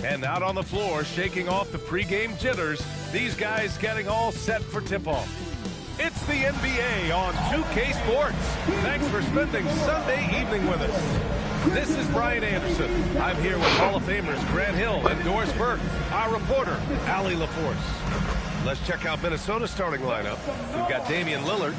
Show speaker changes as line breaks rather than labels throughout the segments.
And out on the floor, shaking off the pregame jitters, these guys getting all set for tip-off. It's the NBA on 2K Sports. Thanks for spending Sunday evening with us. This is Brian Anderson. I'm here with Hall of Famers Grant Hill and Doris Burke, our reporter, Allie LaForce. Let's check out Minnesota's starting lineup. We've got Damian Lillard,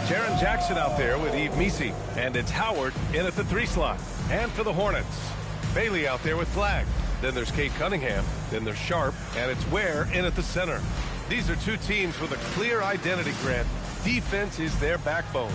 Jaren Jackson out there with Yves Missi, and it's Howard in at the 3 slot. And for the Hornets, Bailey out there with Flagg. Then there's Cade Cunningham, then there's Sharpe, and it's Ware in at the center. These are two teams with a clear identity, Grant. Defense is their backbone.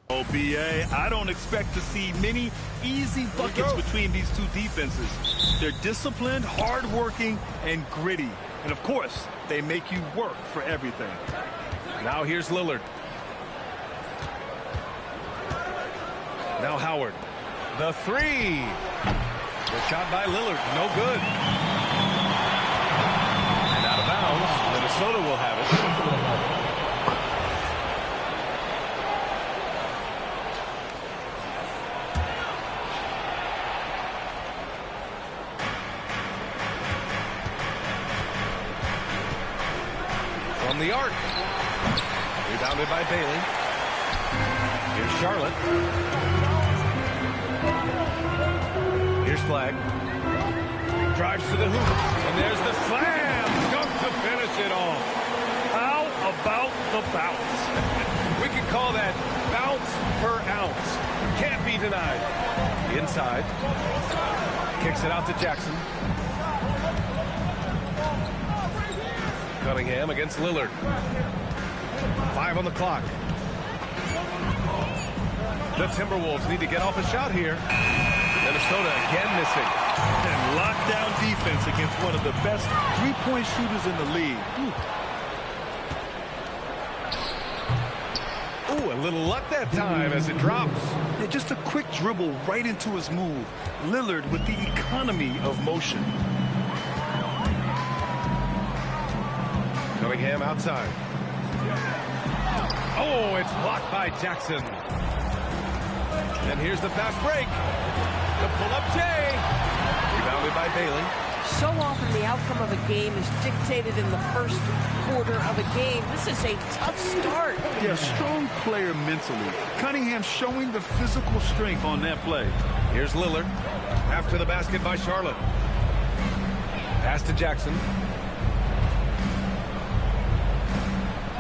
Oh, BA, I don't expect to see many easy buckets between these two defenses. They're disciplined, hard-working, and gritty. And, of course, they make you work for everything.
Now here's Lillard. Now Howard. The 3. The shot by Lillard. No good. And out of bounds. Minnesota will have it. From the arc. Rebounded by Bailey. Here's Charlotte. Here's Flagg. Drives to the hoop. And there's the slam. Dunk to finish it off.
How about the bounce?
We could call that bounce per ounce. Can't be denied. Inside. Kicks it out to Jackson. Cunningham against Lillard. 5 on the clock. The Timberwolves need to get off a shot here. Minnesota again missing.
And lockdown defense against one of the best three-point shooters in the league.
Ooh, a little luck that time as it drops.
Yeah, just a quick dribble right into his move. Lillard with the economy of motion.
Cunningham outside. Oh, it's blocked by Jackson. And here's the fast break. The pull-up J. Rebounded by Bailey.
So often the outcome of a game is dictated in the first quarter of a game. This is a tough start.
Yeah, strong player mentally. Cunningham showing the physical strength on that play.
Here's Lillard. After the basket by Charlotte. Pass to Jackson.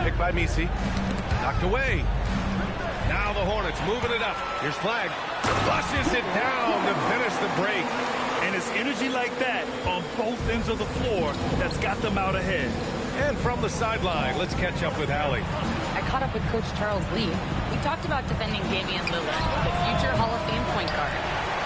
Picked by Missi. Knocked away. Now the Hornets moving it up. Here's Flagg. Flushes it down to finish the break.
And it's energy like that on both ends of the floor that's got them out ahead.
And from the sideline, let's catch up with Allie.
I caught up with Coach Charles Lee. We talked about defending Damian Lillard, the future Hall of Fame point guard.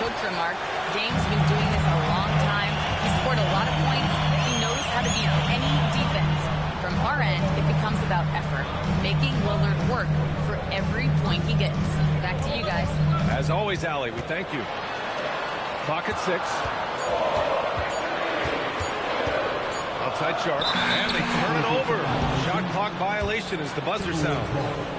Coach remarked, Dame's been doing this a long time. He's scored a lot of points. He knows how to beat any defense. From our end, it becomes about effort, making Lillard work for every point he gets. Back to you guys.
As always, Allie, we thank you. Clock at 6. Outside Sharpe, and they turn it over. Shot clock violation as the buzzer sounds.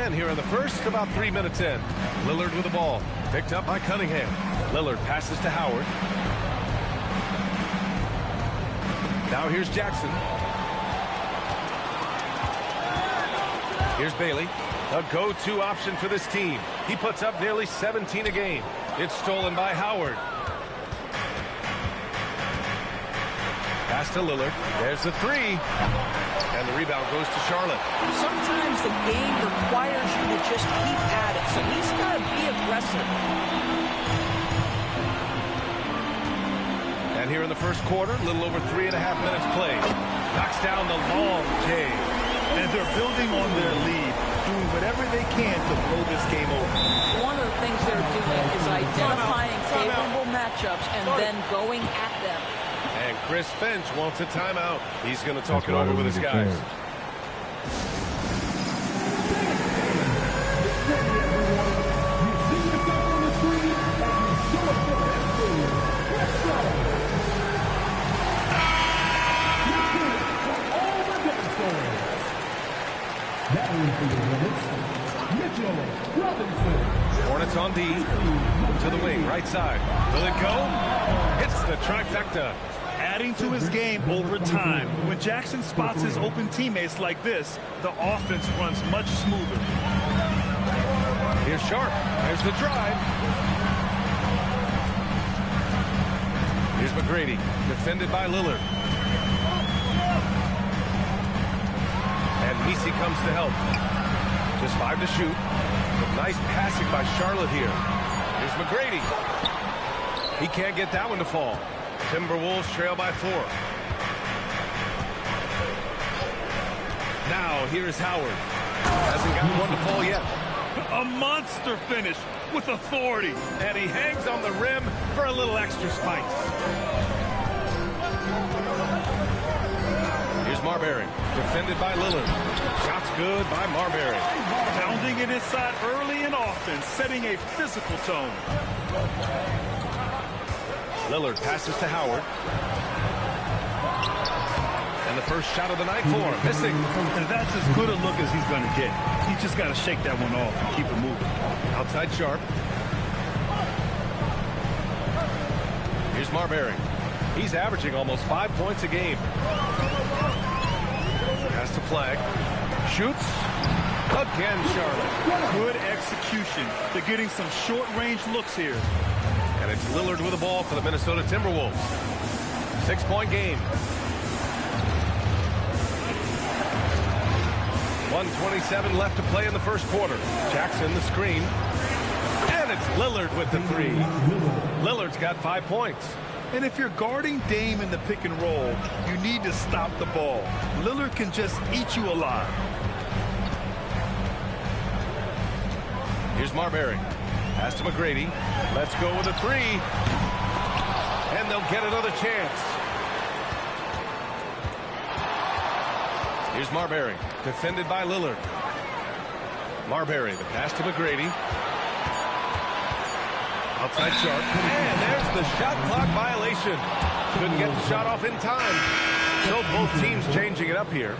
again here in the first, about 3 minutes in. Lillard with the ball. Picked up by Cunningham. Lillard passes to Howard. Now here's Jackson. Here's Bailey. A go-to option for this team. He puts up nearly 17 a game. It's stolen by Howard. Pass to Lillard. There's the three. And the rebound goes to Charlotte.
Sometimes the game requires you to just keep at it, so he's got to be aggressive.
And here in the first quarter, a little over 3.5 minutes played. Knocks down the long J.
And they're building on their lead, doing whatever they can to blow this game over.
One of the things they're doing is identifying favorable matchups and then going at them.
And Chris Finch wants a timeout. He's going to talk it over with his guys. Hornets on D. To the wing, right side. Will it go? Hits the trifecta.
Adding to his game over time. When Jackson spots his open teammates like this, the offense runs much smoother.
Here's Sharpe. There's the drive. Here's McGrady. Defended by Lillard. And Messi comes to help. Just 5 to shoot. But nice passing by Charlotte here. Here's McGrady. He can't get that one to fall. Timberwolves trail by 4. Now here's Howard. Hasn't got one to fall yet.
A monster finish with authority.
And he hangs on the rim for a little extra spice. Here's Marbury. Defended by Lillard. Shots good by Marbury.
Pounding it inside early and often, setting a physical tone.
Lillard passes to Howard. And the first shot of the night for him. Missing.
And that's as good a look as he's going to get. He's just got to shake that one off and keep it moving.
Outside Sharpe. Here's Marbury. He's averaging almost 5 points a game. Pass to Flagg. Shoots. Again, Charlotte.
Good execution. They're getting some short-range looks here.
And it's Lillard with the ball for the Minnesota Timberwolves. 6-point game. 1:27 left to play in the first quarter. Jackson the screen. And it's Lillard with the three. Lillard's got 5 points.
And if you're guarding Dame in the pick and roll, you need to stop the ball. Lillard can just eat you alive.
Here's Marbury. Pass to McGrady. Let's go with a three. And they'll get another chance. Here's Marbury. Defended by Lillard. Marbury, the pass to McGrady. Outside Sharpe. And there's the shot clock violation. Couldn't get the shot off in time. So both teams changing it up here.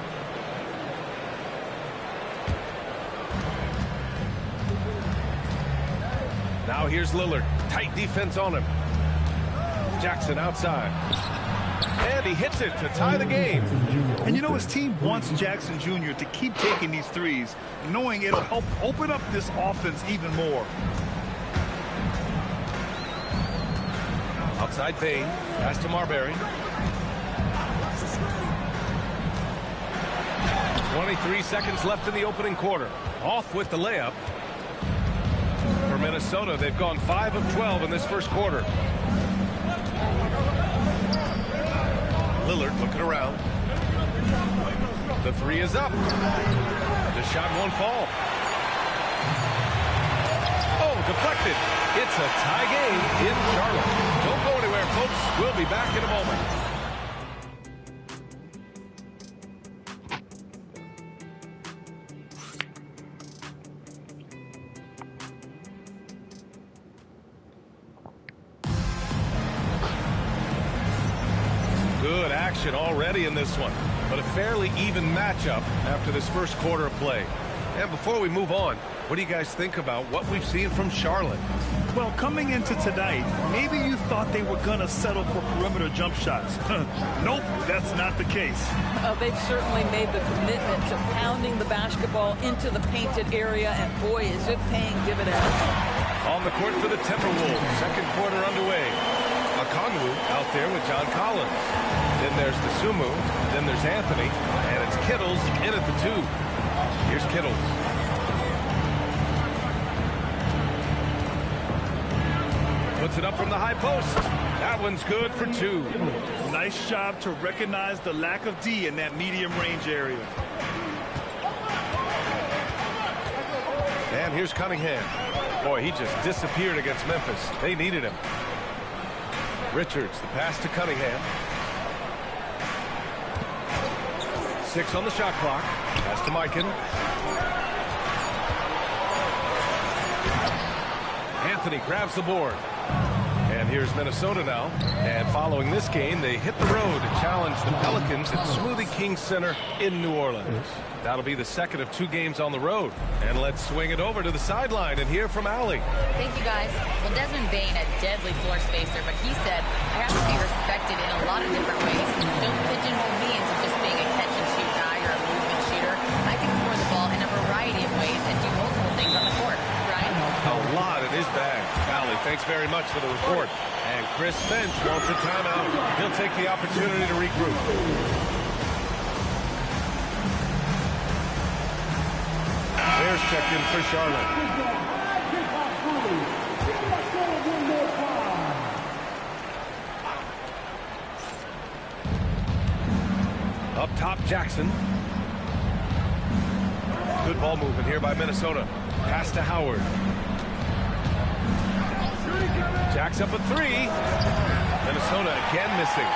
Now here's Lillard. Tight defense on him. Jackson outside. And he hits it to tie the game.
And you know, his team wants Jackson Jr. to keep taking these threes, knowing it'll help open up this offense even more.
Outside Bain. Pass to Marbury. 23 seconds left in the opening quarter. Off with the layup. For Minnesota, they've gone 5 of 12 in this first quarter. Lillard looking around. The three is up. The shot won't fall. Oh, deflected. It's a tie game in Charlotte. Don't go anywhere, folks. We'll be back in a moment. Good action already in this one, but a fairly even matchup after this first quarter of play. And before we move on, what do you guys think about what we've seen from Charlotte?
Well, coming into tonight, maybe you thought they were going to settle for perimeter jump shots. Nope, that's not the case.
They've certainly made the commitment to pounding the basketball into the painted area, and boy, is it paying dividends.
On the court for the Timberwolves, second quarter underway. Okongwu out there with John Collins. Then there's Dosunmu, then there's Anthony, and it's Kittles in at the 2. Here's Kittles. Puts it up from the high post. That one's good for 2.
Nice job to recognize the lack of D in that medium range area.
And here's Cunningham. Boy, he just disappeared against Memphis. They needed him. Richards, the pass to Cunningham. 6 on the shot clock. Pass to Mikan. Anthony grabs the board. And here's Minnesota now. And following this game, they hit the road to challenge the Pelicans at Smoothie King Center in New Orleans. That'll be the second of 2 games on the road. And let's swing it over to the sideline and hear from Allie.
Thank you, guys. Well, Desmond Bane, a deadly floor spacer, but he said, I have to be respected in a lot of different ways. Don't pigeonhole me into just being a catch-and-shoot guy or a movement shooter. I can score the ball in a variety of ways and do multiple things on the court. Ryan?
A lot in his bag. Allie, thanks very much for the report. And Chris Finch wants a timeout. He'll take the opportunity to regroup. Bears checked in for Charlotte. Up top, Jackson. Good ball movement here by Minnesota. Pass to Howard. Jack's up a 3. Minnesota again missing.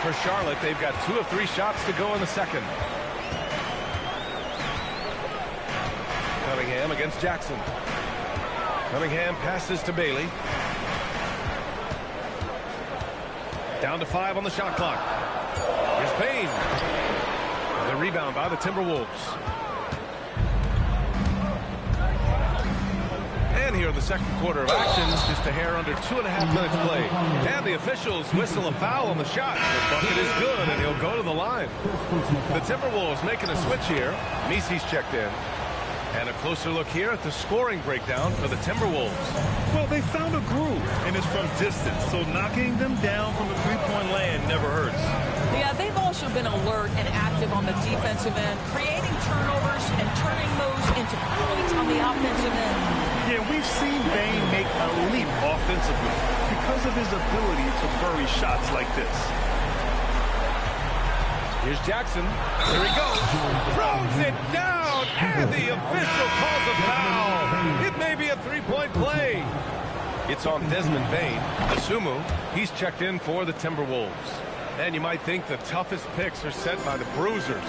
For Charlotte, they've got 2 of 3 shots to go in the second. Cunningham against Jackson. Cunningham passes to Bailey. Down to 5 on the shot clock. Here's Payne. The rebound by the Timberwolves. And here in the second quarter of action, just a hair under 2.5 minutes played. And the officials whistle a foul on the shot. The bucket is good, and he'll go to the line. The Timberwolves making a switch here. Misi's checked in. And a closer look here at the scoring breakdown for the Timberwolves.
Well, they found a groove, and it's from distance, so knocking them down from the three-point land never hurts.
Yeah, they've also been alert and active on the defensive end, creating turnovers and turning those into points on the offensive end.
Yeah, we've seen Bane make a leap offensively because of his ability to bury shots like this.
Here's Jackson. Here he goes. Throws it down, and the official calls a foul. It may be a 3-point play. It's on Desmond Bane. Dosunmu, he's checked in for the Timberwolves. And you might think the toughest picks are set by the bruisers.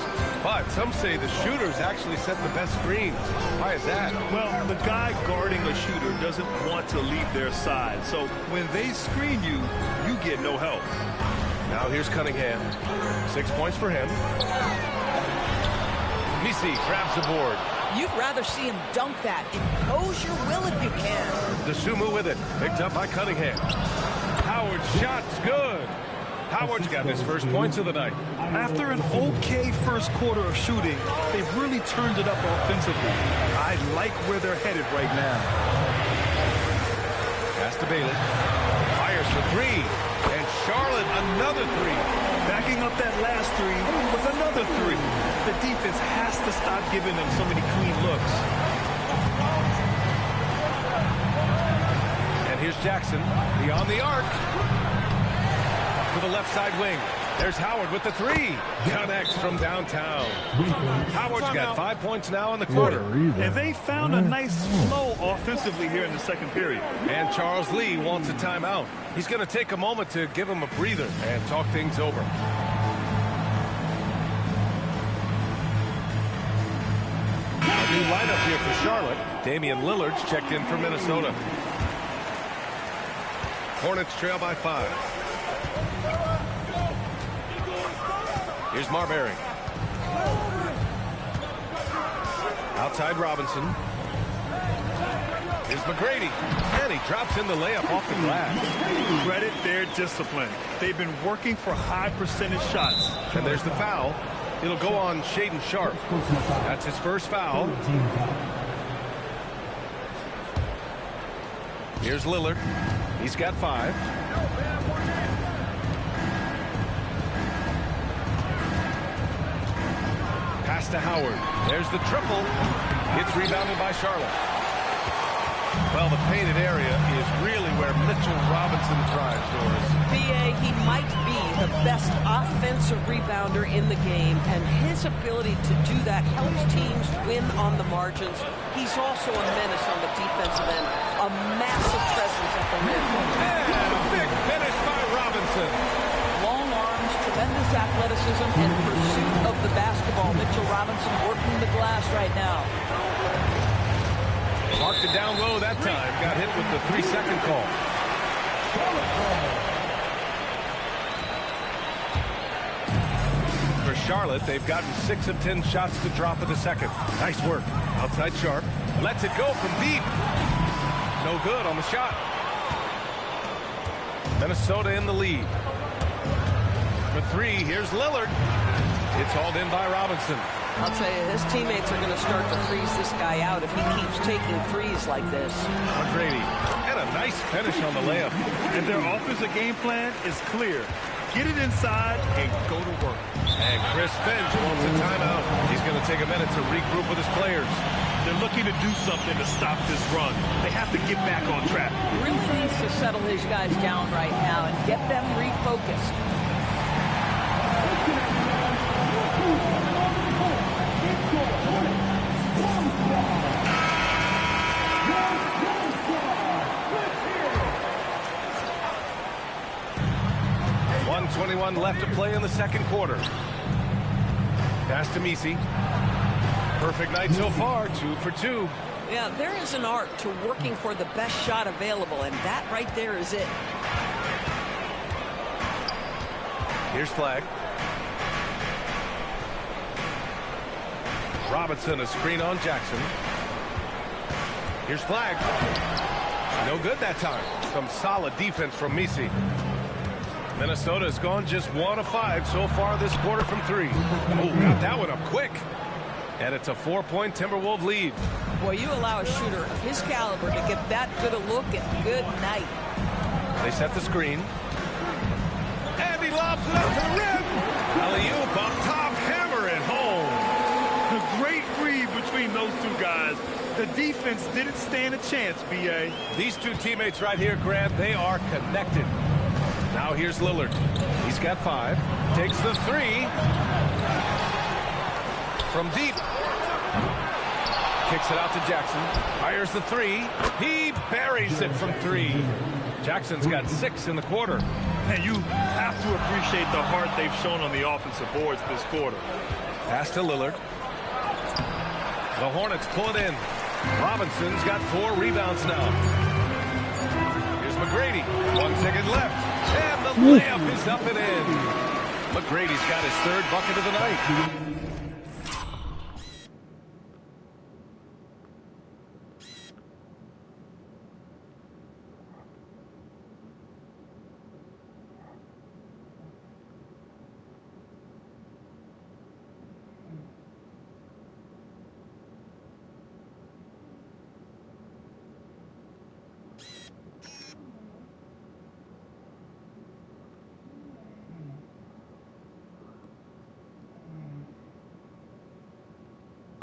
But some say the shooters actually set the best screens. Why is that?
Well, the guy guarding a shooter doesn't want to leave their side. So when they screen you, you get no help.
Now here's Cunningham. 6 points for him. Misi grabs the board.
You'd rather see him dunk that. Impose your will if you can.
Dosunmu with it. Picked up by Cunningham. Howard's shot's good. Howard's got his first points of the night.
After an okay first quarter of shooting, they've really turned it up offensively. I like where they're headed right now.
Pass to Bailey. Fires for 3. And Charlotte another 3.
Backing up that last 3 with another 3. The defense has to stop giving them so many clean looks.
And here's Jackson beyond the arc. To the left side wing. There's Howard with the 3. Connects from downtown. Howard's got 5 points now in the quarter.
And they found a nice flow offensively here in the second period.
And Charles Lee wants a timeout. He's going to take a moment to give him a breather and talk things over. A new lineup here for Charlotte. Damian Lillard's checked in for Minnesota. Hornets trail by 5. Here's Marbury. Outside Robinson. Here's McGrady. And he drops in the layup off the glass.
Credit their discipline. They've been working for high percentage shots.
And there's the foul. It'll go on Cade Sharpe. That's his first foul. Here's Lillard. He's got 5. Pass to Howard. There's the triple. It's rebounded by Charlotte. Well, the painted area is really where Mitchell Robinson thrives, Doris.
B.A., he might be the best offensive rebounder in the game, and his ability to do that helps teams win on the margins. He's also a menace on the defensive end, a massive presence at the rim.
And a big finish by Robinson.
Long arms, tremendous athleticism, and pursuit of the basketball. Mitchell Robinson working the glass right now.
Marked it down low that time. Got hit with the 3-second call. For Charlotte, they've gotten 6 of 10 shots to drop in the second. Nice work. Outside Sharpe. Lets it go from deep. No good on the shot. Minnesota in the lead. For 3, here's Lillard. It's hauled in by Robinson.
I'll tell you, his teammates are going to start to freeze this guy out if he keeps taking threes like this.
McGrady. And a nice finish on the layup.
And their offensive game plan is clear. Get it inside and go to work.
And Chris Finch wants a timeout. He's going to take a minute to regroup with his players.
They're looking to do something to stop this run. They have to get back on track.
Real needs to settle his guys down right now and get them refocused.
.21 left to play in the second quarter. Pass to Messi. Perfect night so far, 2 for 2.
Yeah, there is an art to working for the best shot available, and that right there is it.
Here's Flagg. Robinson, a screen on Jackson. Here's Flagg. No good that time. Some solid defense from Messi. Minnesota has gone just 1 of 5 so far this quarter from 3. Oh, got that one up quick. And it's a 4-point Timberwolves lead.
Boy, you allow a shooter of his caliber to get that good a look and good night.
They set the screen. And he lobs it up to the rim. Alley-oop up top, hammer it home.
A great read between those two guys. The defense didn't stand a chance, B.A.
These two teammates right here, Grant, they are connected. Now here's Lillard. He's got 5. Takes the 3. From deep. Kicks it out to Jackson. Fires the 3. He buries it from 3. Jackson's got 6 in the quarter.
And you have to appreciate the heart they've shown on the offensive boards this quarter.
Pass to Lillard. The Hornets pull it in. Robinson's got 4 rebounds now. Here's McGrady. 1 second left. And the layup is up and in. McGrady's got his 3rd bucket of the night.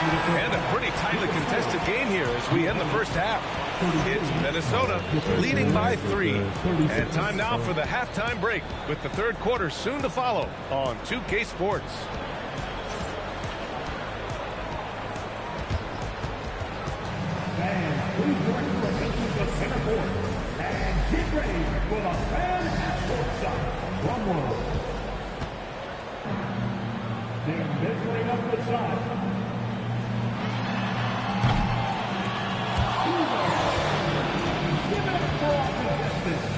And a pretty tightly contested game here as we end the first half. It's Minnesota leading by 3. And time now for the halftime break with the 3rd quarter soon to follow on 2K Sports.
Fans, please join me for taking the center court and get ready for the fan at courtside from World. They're measuring up the side. Give it up for our contestants.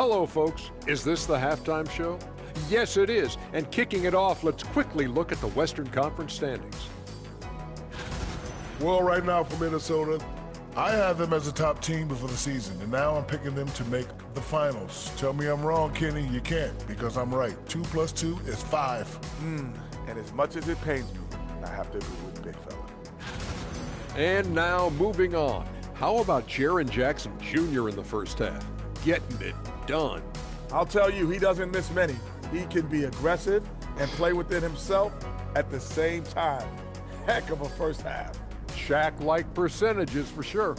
Hello, folks. Is this the halftime show? Yes, it is. And kicking it off, let's quickly look at the Western Conference standings.
Well, right now for Minnesota, I have them as a top team before the season, and now I'm picking them to make the finals. Tell me I'm wrong, Kenny. You can't, because I'm right. 2 + 2 is 5.
And as much as it pains me, I have to agree with the big fella.
And now, moving on. How about Jaren Jackson Jr. in the first half? Getting it done.
I'll tell you, he doesn't miss many. He can be aggressive and play within himself at the same time. Heck of a first half.
Shaq-like percentages for sure.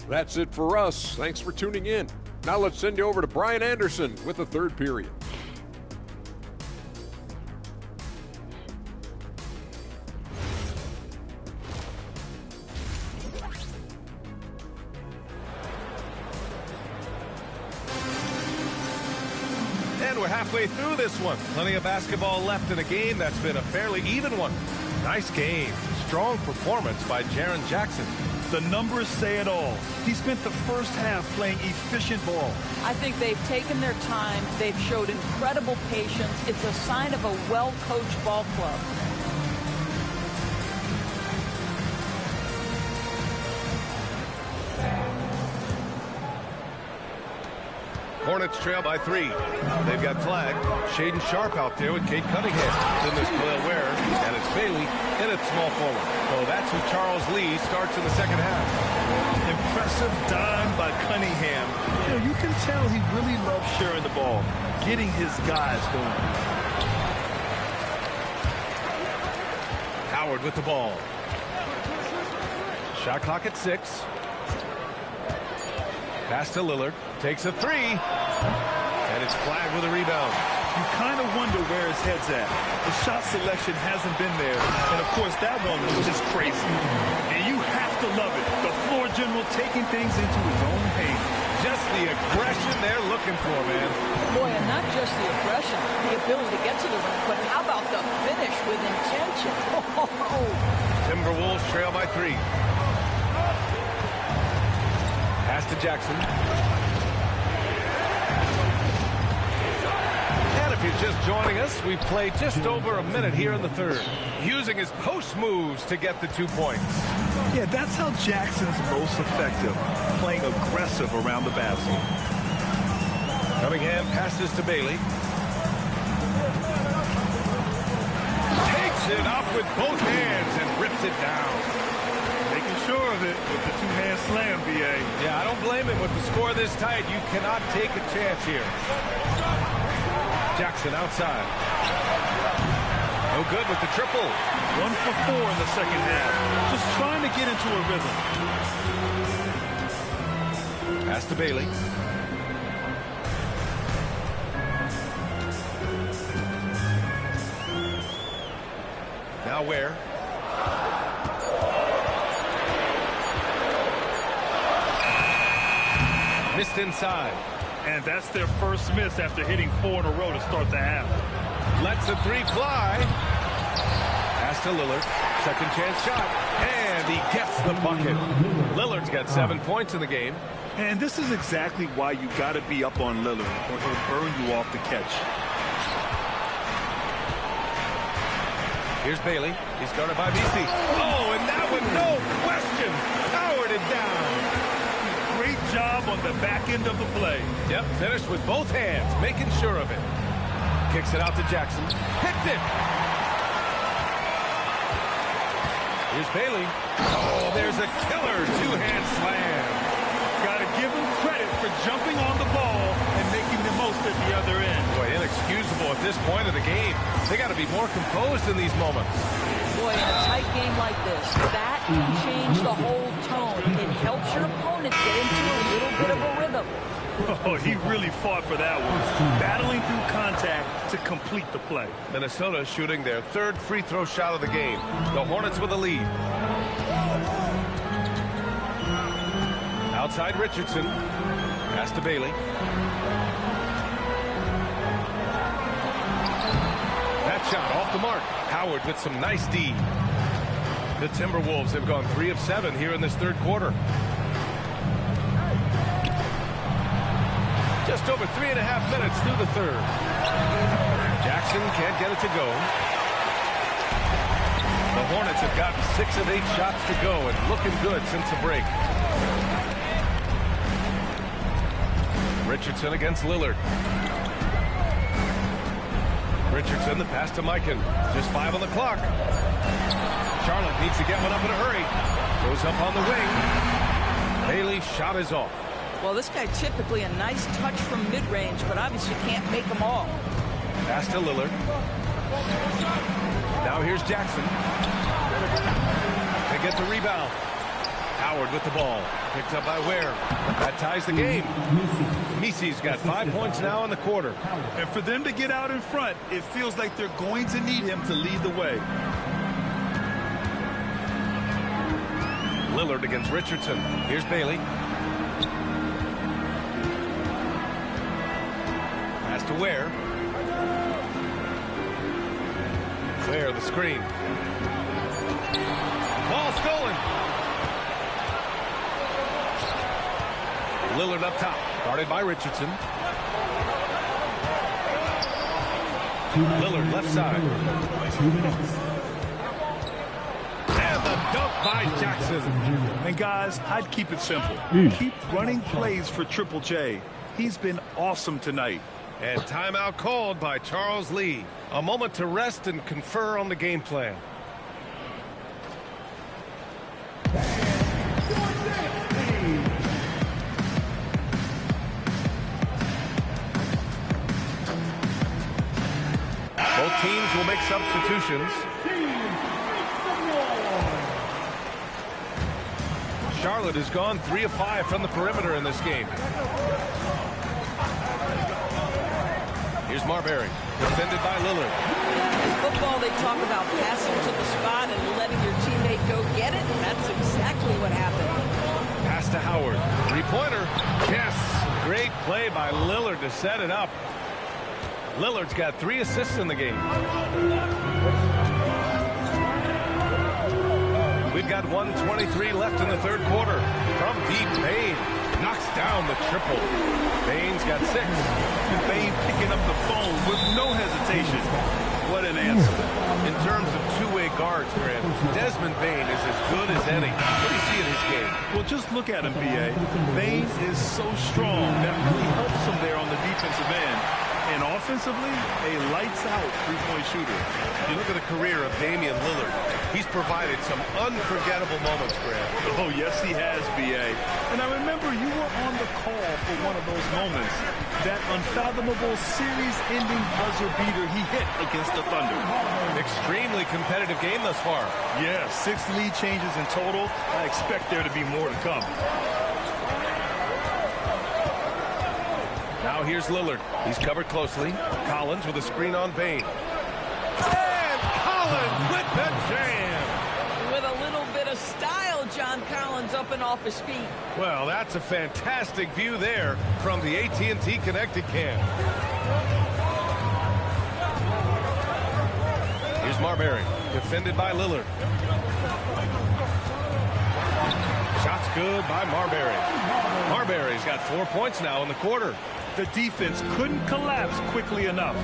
That's it for us. Thanks for tuning in. Now let's send you over to Brian Anderson with the third period.
And we're halfway through this one. Plenty of basketball left in a game that's been a fairly even one. Nice game. Strong performance by Jaren Jackson.
The numbers say it all. He spent the first half playing efficient ball.
I think they've taken their time. They've showed incredible patience. It's a sign of a well-coached ball club.
Hornets trail by 3. They've got Flagg, Cade Sharpe out there with Cade Cunningham. Then there's Khalil Ware, and it's Bailey, and it's small forward. So that's who Charles Lee starts in the second half.
Impressive dime by Cunningham. You can tell he really loves sharing the ball, getting his guys going.
Howard with the ball. Shot clock at 6. Pass to Lillard. Takes a 3. And it's Flagg with a rebound.
You kind of wonder where his head's at. The shot selection hasn't been there. And, of course, that one was just crazy. And you have to love it. The floor general taking things into his own hands.
Just the aggression they're looking for, man.
Boy, and not just the aggression, the ability to get to the rim, but how about the finish with intention?
Timberwolves trail by 3. Pass to Jackson. And if you're just joining us, we've played just over a minute here in the third, using his post moves to get the 2 points.
Yeah, that's how Jackson's most effective, playing aggressive around the basket.
Cunningham passes to Bailey. Takes it up with both hands and rips it down.
Making sure of it with the two-hand slam, B.A.
Yeah, I don't blame him with the score this tight. You cannot take a chance here. Jackson outside. No good with the triple.
1 for 4 in the second half. Just trying to get into a rhythm.
Pass to Bailey. Now where? Missed inside.
And that's their first miss after hitting 4 in a row to start the half.
Lets the 3 fly. Pass to Lillard. Second chance shot. And he gets the bucket. Lillard's got 7 points in the game.
And this is exactly why you got to be up on Lillard, or he'll burn you off the catch.
Here's Bailey. He's guarded by BC. Oh, and that one, no question, powered it down.
Great job on the back end of the play.
Yep, finished with both hands, making sure of it. Kicks it out to Jackson. Picked it. Here's Bailey. Oh, there's a killer two-hand slam.
Got to give him credit for jumping on the ball and making the most at the other end.
Boy, inexcusable at this point of the game. They got to be more composed in these moments.
Boy, in a tight game like this, that can change the whole tone. It helps your opponent get into a little bit of a rhythm.
Oh, he really fought for that one. Battling through contact to complete the play.
Minnesota shooting their third free throw shot of the game. The Hornets with a lead. Outside Richardson. Pass to Bailey. That shot off the mark. Howard with some nice D. The Timberwolves have gone 3 of 7 here in this third quarter. just over 3.5 minutes through the third. Jackson can't get it to go. The Hornets have gotten 6 of 8 shots to go and looking good since the break. Richardson against Lillard. Richardson, the pass to Mikan. Just 5 on the clock. Charlotte needs to get one up in a hurry. Goes up on the wing. Bailey's shot is off.
Well, this guy typically a nice touch from mid-range, but obviously can't make them all.
Pass to Lillard. Now here's Jackson. They get the rebound. Howard with the ball. Picked up by Ware. That ties the game. Misi's got 5 points now in the quarter.
And for them to get out in front, it feels like they're going to need him to lead the way.
Lillard against Richardson. Here's Bailey. Pass to Ware. Ware, the screen. Ball stolen. Lillard up top, guarded by Richardson. Lillard left side.
2 minutes.
And the dunk by Jackson.
And guys, I'd keep it simple. Keep running plays for Triple J. He's been awesome tonight.
And timeout called by Charles Lee. A moment to rest and confer on the game plan. Both teams will make substitutions. Charlotte has gone 3 of 5 from the perimeter in this game. Here's Marbury, defended by Lillard.
In football, they talk about passing to the spot and letting your teammate go get it, and that's exactly what happened.
Pass to Howard. Three-pointer. Yes. Great play by Lillard to set it up. Lillard's got 3 assists in the game. We've got 1:23 left in the third quarter. From deep, Bain knocks down the triple. Bain's got 6.
And Bain picking up the phone with no hesitation. What an answer.
In terms of two-way guards, Grant, Desmond Bain is as good as any. What do you see in his game?
Well, just look at him, B.A. Bain is so strong. That really helps him there on the defensive end. And offensively, a lights-out three-point shooter.
You look at the career of Damian Lillard. He's provided some unforgettable moments, Grant.
Oh, yes, he has, B.A. And I remember you were on the call for one of those moments. That unfathomable series-ending buzzer beater he hit against the Thunder.
Extremely competitive game thus far.
Yeah, 6 lead changes in total. I expect there to be more to come.
Now here's Lillard. He's covered closely. Collins with a screen on Bain. And Collins with the jam.
With a little bit of style, John Collins up and off his feet.
Well, that's a fantastic view there from the AT&T Connected Cam. Here's Marbury, defended by Lillard. Shots good by Marbury. Marbury's got 4 points now in the quarter.
The defense couldn't collapse quickly enough.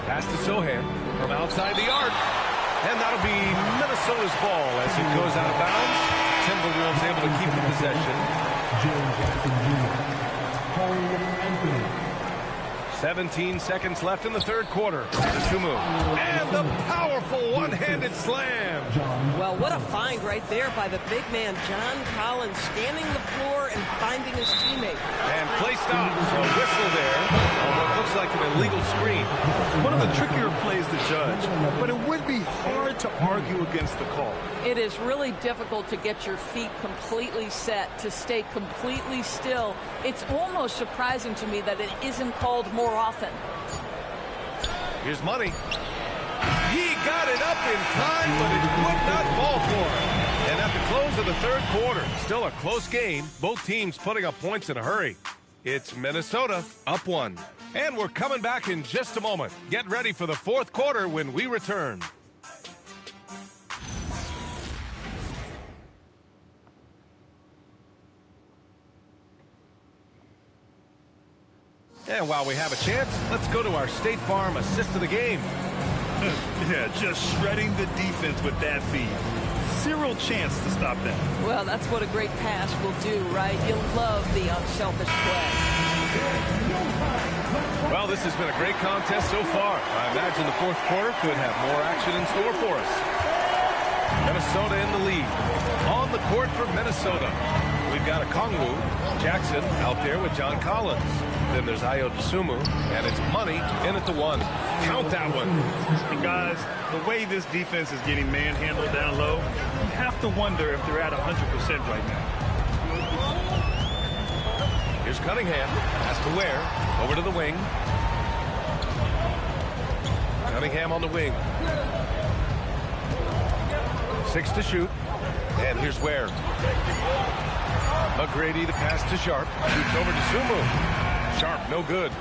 Pass to Sohan from outside the arc. And that'll be Minnesota's ball as it goes out of bounds. Timberwolves able to keep the possession.
Jackson Jr.
17 seconds left in the third quarter. Sumu. And the powerful one-handed slam.
Well, what a find right there by the big man, John Collins, scanning the floor and finding his teammate.
And play stops. A whistle there on what looks like an illegal screen.
One of the trickier plays to judge, but it would be hard to argue against the call.
It is really difficult to get your feet completely set, to stay completely still. It's almost surprising to me that it isn't called more often.
Here's Money. He got it up in time, but it would not fall for him. And at the close of the third quarter, still a close game. Both teams putting up points in a hurry. It's Minnesota up 1. And we're coming back in just a moment. Get ready for the fourth quarter when we return. And while we have a chance, let's go to our State Farm assist of the game.
Yeah, just shredding the defense with that feed. Zero chance to stop that.
Well, that's what a great pass will do, right? You'll love the unselfish play.
Well, this has been a great contest so far. I imagine the fourth quarter could have more action in store for us. Minnesota in the lead. On the court for Minnesota, we've got a Kongwu, Jackson out there with John Collins. Then there's Ayo Dosunmu, and it's Money in at the 1. Count that one.
And guys, the way this defense is getting manhandled down low, you have to wonder if they're at 100% right now.
Here's Cunningham. Pass to Ware. Over to the wing. Cunningham on the wing. 6 to shoot. And here's Ware. McGrady to pass to Sharpe. Shoots over to Sumu. Sharpe, no good.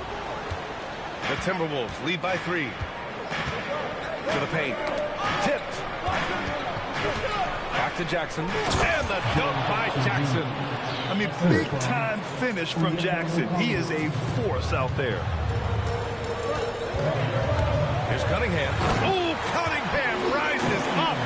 The Timberwolves lead by 3. To the paint. Tipped. Back to Jackson. And the dunk by Jackson.
I mean, big-time finish from Jackson. He is a force out there.
Here's Cunningham. Oh, Cunningham rises up.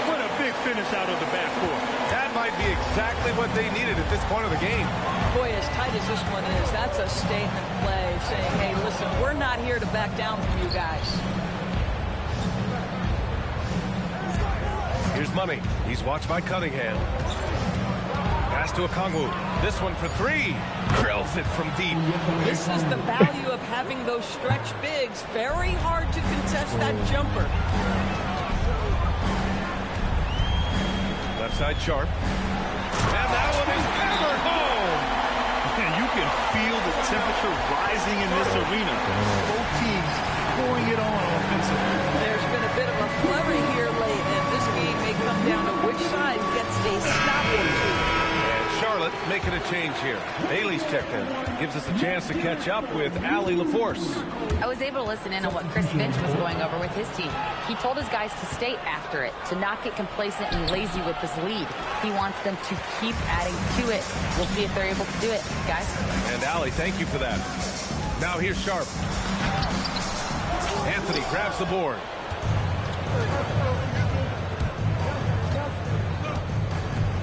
What a big finish out of the backcourt.
That might be exactly what they needed at this point of the game.
Boy, as tight as this one is, that's a statement play saying, hey, listen, we're not here to back down from you guys.
Here's Money. He's watched by Cunningham. Pass to Okongwu. This one for 3. Drills it from deep.
This is the value of having those stretch bigs. Very hard to contest that jumper.
Left side Sharpe. And that one is hammered home.
And you can feel the temperature rising in this arena. Both teams pouring it on offensively.
There's been a bit of a flurry here late, and this game may come down to which side gets a stop or two.
And Charlotte making a change here. Bailey's checked in. Gives us a chance to catch up with Allie LaForce.
I was able to listen in on what Chris Finch was going over with his team. He told his guys to stay after it, to not get complacent and lazy with this lead. He wants them to keep adding to it. We'll see if they're able to do it, guys.
And Allie, thank you for that. Now here's Sharpe. Anthony grabs the board.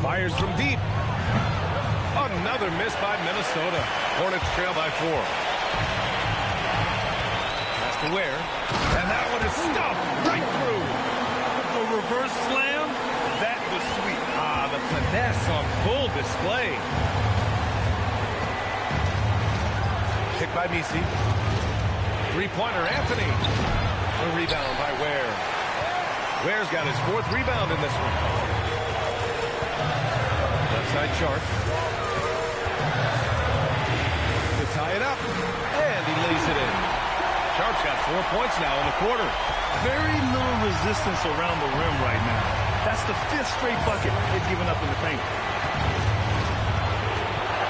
Fires from deep. Another miss by Minnesota. Hornets trail by 4. Pass to Ware. And that one is stuffed right through.
The reverse slam, that was sweet.
Ah, the finesse on full display. Picked by Misi. Three-pointer, Anthony. The rebound by Ware. Ware's got his 4th rebound in this one. Left side Sharpe. To tie it up. And he lays it in. Sharpe's got 4 points now in the quarter.
Very little resistance around the rim right now. That's the 5th straight bucket they've given up in the paint.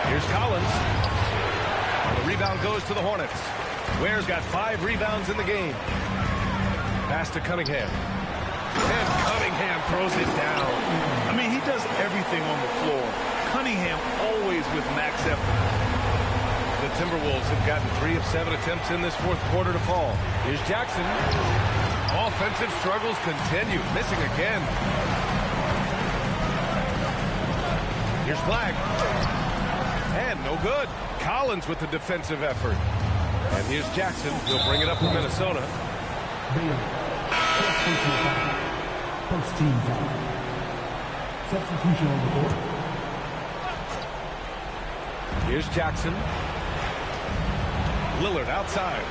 Here's Collins. And the rebound goes to the Hornets. Ware's got 5 rebounds in the game. Pass to Cunningham. And Cunningham throws it down.
I mean, he does everything on the floor. Cunningham always with max effort.
The Timberwolves have gotten 3 of 7 attempts in this fourth quarter to fall. Here's Jackson. Offensive struggles continue. Missing again. Here's Flagg. And no good. Collins with the defensive effort. And here's Jackson. He'll bring it up for Minnesota.
First team foul. Substitution on the board.
Here's Jackson. Lillard outside.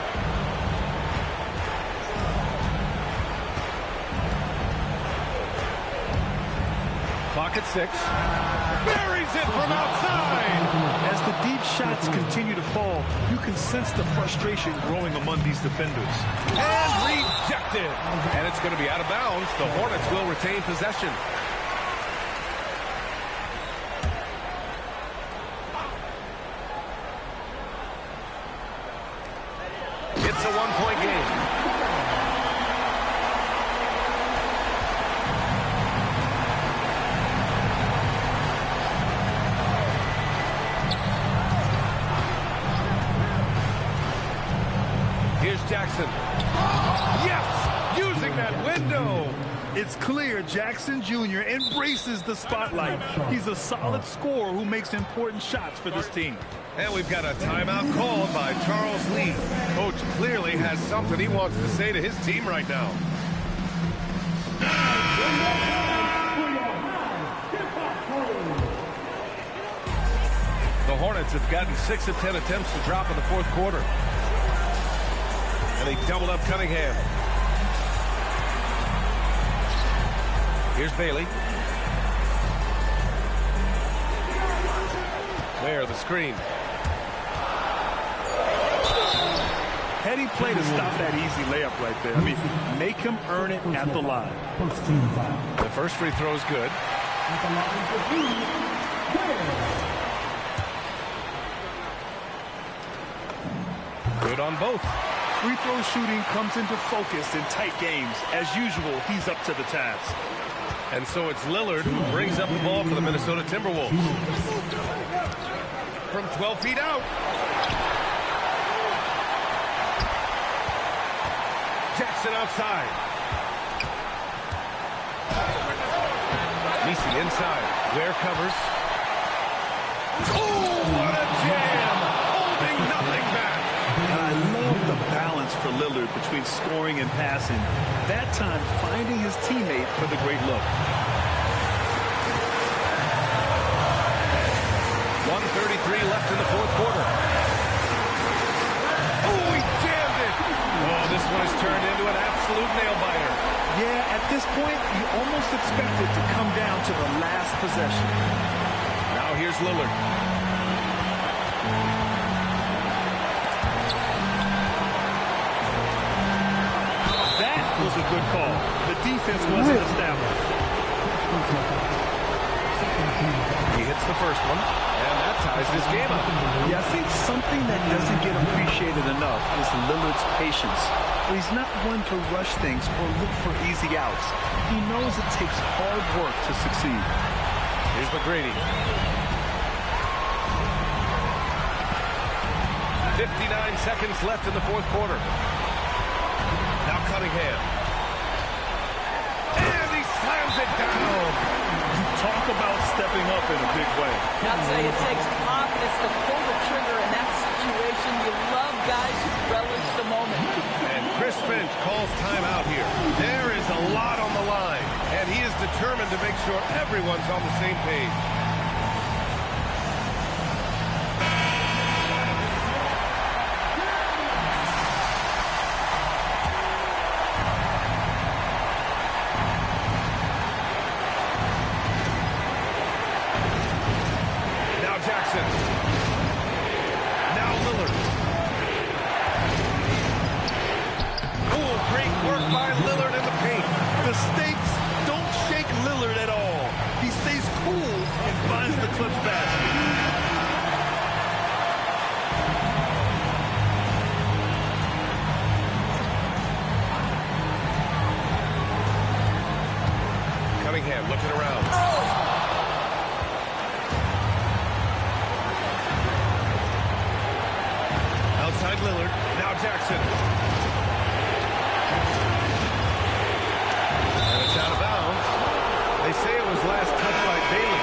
Clock at 6. Buries it from outside.
As the deep shots continue to fall, you can sense the frustration growing among these defenders.
And rejected. And it's going to be out of bounds. The Hornets will retain possession. It's a one-point game. Here's Jackson. Yes! Using that window.
It's clear Jackson Jr. embraces the spotlight. He's a solid scorer who makes important shots for this team.
And we've got a timeout called by Charles Lee. Coach clearly has something he wants to say to his team right now. The Hornets have gotten 6 of 10 attempts to drop in the fourth quarter. And they doubled up Cunningham. Here's Bailey. There, the screen.
Heady play to stop that easy layup right there. I mean, make him earn it at the line.
The first free throw is good. Good on both.
Free throw shooting comes into focus in tight games. As usual, he's up to the task.
And so it's Lillard who brings up the ball for the Minnesota Timberwolves. From 12 feet out. Jackson outside. Nisi inside. Ware covers. Oh, what a jam! Holding nothing back.
I love the balance for Lillard between scoring and passing. That time, finding his teammate for the great look.
1:33 left in the fourth quarter. Oh, he jammed it! Oh, this one has turned into an absolute nail-biter.
Yeah, at this point, you almost expect it to come down to the last possession.
Now here's Lillard.
That was a good call. The defense wasn't established.
He hits the first one, and that ties this game up.
Yeah, I think something that doesn't get appreciated enough is Lillard's patience. He's not one to rush things or look for easy outs. He knows it takes hard work to succeed.
Here's McGrady. 59 seconds left in the fourth quarter. Now Cunningham. And he slams it down.
Talk about stepping up in a big way.
I'll tell you, it takes confidence to pull the trigger in that situation. You love guys who relish the moment.
And Chris Finch calls timeout here. There is a lot on the line, and he is determined to make sure everyone's on the same page. Looking around. Outside Lillard. Now Jackson. And it's out of bounds. They say it was last touched by Bailey.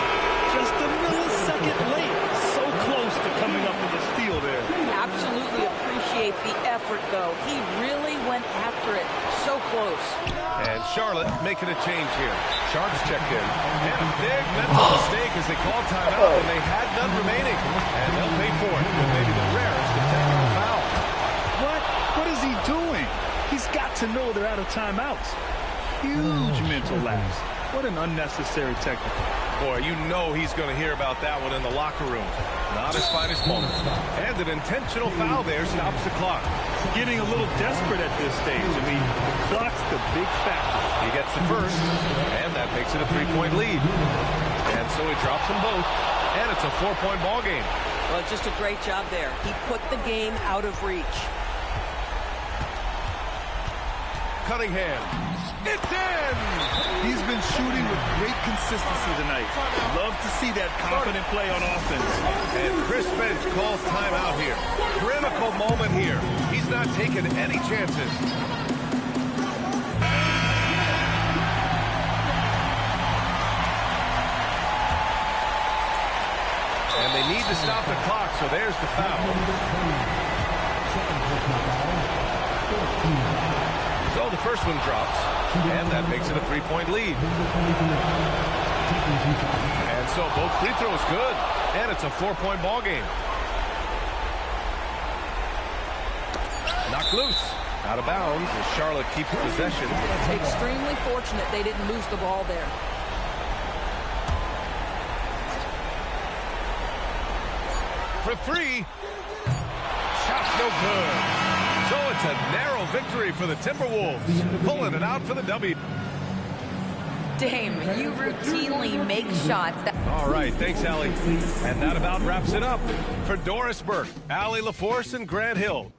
Just a millisecond late. So close to coming up with a steal there.
Absolutely appreciate the effort, though. He really went after it. So close.
And Charlotte making a change here. Sharpe's checked in. And a big mental mistake as they called timeout when they had none remaining. And they'll pay for it with maybe the rarest of technical fouls.
What is he doing? He's got to know they're out of timeouts. Huge mental lapse. What an unnecessary technical.
Boy, you know he's going to hear about that one in the locker room. Not his finest moment. And an intentional foul there stops the clock.
Getting a little desperate at this stage. I mean, the clock's the big factor.
He gets the first, and that makes it a 3-point lead. And so he drops them both, and it's a 4-point ball game.
Well, just a great job there. He put the game out of reach.
Cunningham. It's in!
He's been shooting with great consistency tonight. Love to see that confident play on offense.
And Chris Finch calls timeout here. Critical moment here. He's not not taking any chances. And they need to stop the clock, so there's the foul. So the first one drops, and that makes it a 3-point lead. And so both free throws good, and it's a 4-point ball game. Knocked loose, out of bounds as Charlotte keeps possession.
Extremely fortunate they didn't lose the ball there.
For three, shot's no good. So it's a narrow victory for the Timberwolves, pulling it out for the W.
Dame, you routinely make shots that...
All right, thanks, Allie. And that about wraps it up. For Doris Burke, Allie LaForce, and Grant Hill.